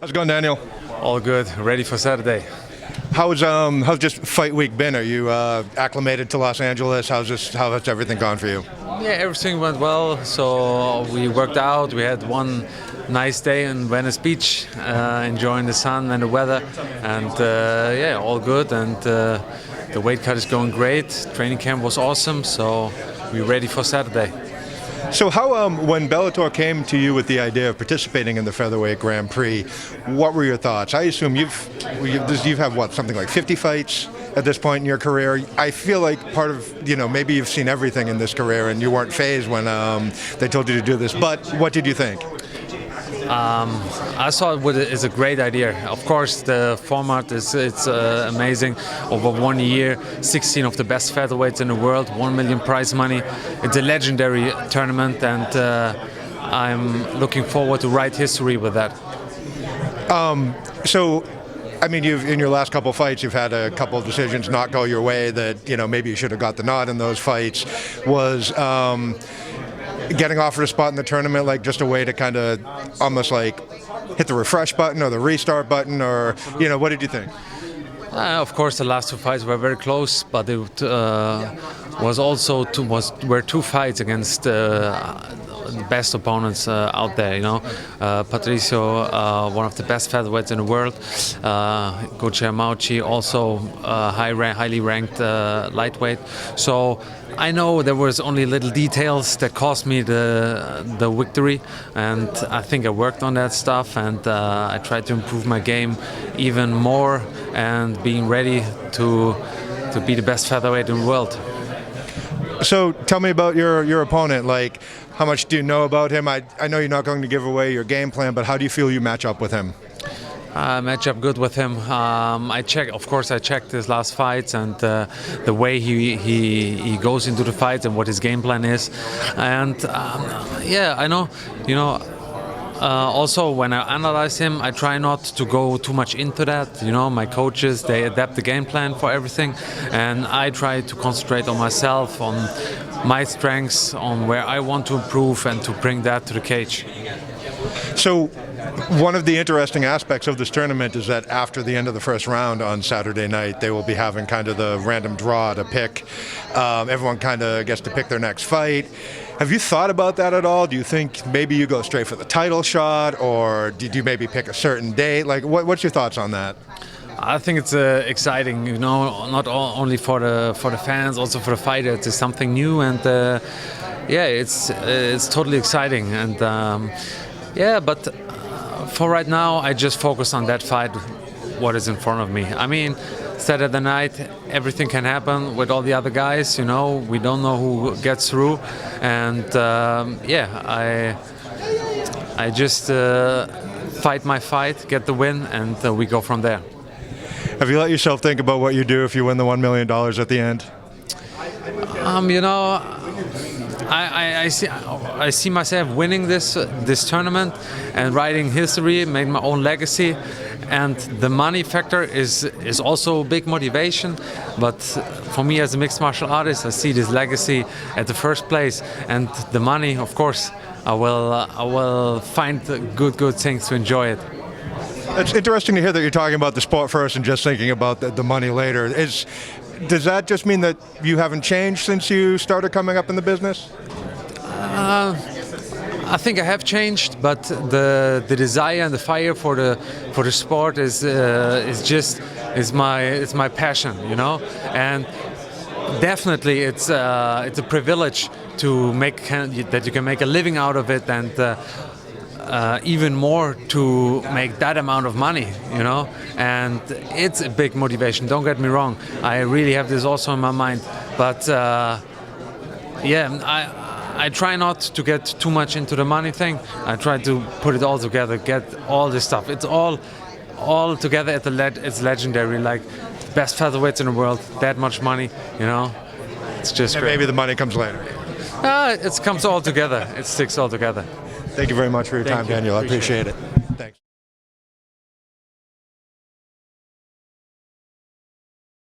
How's it going, Daniel? All good, ready for Saturday. How's just fight week been? Are you acclimated to Los Angeles? How has everything gone for you? Yeah, everything went well. So we worked out. We had one nice day in Venice Beach, enjoying the sun and the weather, and yeah, all good. And the weight cut is going great. Training camp was awesome. So we're ready for Saturday. So how, when Bellator came to you with the idea of participating in the Featherweight Grand Prix, what were your thoughts? I assume you've had what, something like 50 fights at this point in your career. I feel like part of, maybe you've seen everything in this career and you weren't fazed when they told you to do this. But what did you think? I saw it is a great idea. Of course, the format it's amazing. Over 1 year, 16 of the best featherweights in the world, 1 million prize money. It's a legendary tournament, and I'm looking forward to write history with that. So, I mean, in your last couple of fights, you've had a couple of decisions not go your way that, maybe you should have got the nod in those fights. Was getting offered a spot in the tournament like just a way to kind of almost like hit the refresh button or the restart button, or what did you think? Of course, the last two fights were very close, but it was also were two fights against the best opponents out there. Patricio, one of the best featherweights in the world. Goche Mauchi, also highly ranked lightweight. So I know there was only little details that cost me the victory, and I think I worked on that stuff, and I tried to improve my game even more and being ready to be the best featherweight in the world. So tell me about your opponent. Like, how much do you know about him? I know you're not going to give away your game plan, but how do you feel you match up with him? Match up good with him. I checked his last fights and the way he goes into the fights and what his game plan is. And yeah, I know. Also, when I analyze him, I try not to go too much into that. My coaches, they adapt the game plan for everything, and I try to concentrate on myself, on my strengths, on where I want to improve, and to bring that to the cage. So, one of the interesting aspects of this tournament is that after the end of the first round on Saturday night, they will be having kind of the random draw to pick. Everyone kind of gets to pick their next fight. Have you thought about that at all? Do you think maybe you go straight for the title shot, or did you maybe pick a certain date? Like, what's your thoughts on that? I think it's exciting, not only for the fans, also for the fighters. It's something new, and yeah, it's totally exciting. And yeah, but for right now, I just focus on that fight, what is in front of me. I mean, Saturday night, everything can happen with all the other guys. We don't know who gets through, and yeah, I just fight my fight, get the win, and we go from there. Have you let yourself think about what you do if you win the $1 million at the end? I see myself winning this tournament and writing history, make my own legacy, and the money factor is also a big motivation. But for me as a mixed martial artist, I see this legacy at the first place, and the money, of course, I will find good things to enjoy it. It's interesting to hear that you're talking about the sport first and just thinking about the money later. Does that just mean that you haven't changed since you started coming up in the business? I think I have changed, but the desire and the fire for the sport is my passion, and definitely it's a privilege to that you can make a living out of it, and even more to make that amount of money, and it's a big motivation. Don't get me wrong, I really have this also in my mind, but yeah, I try not to get too much into the money thing. I try to put it all together, get all this stuff. It's all together at it's legendary, like best featherweights in the world, that much money, it's just great. Maybe the money comes later. It comes all together, it sticks all together. Thank you very much for your time, Daniel. I appreciate it.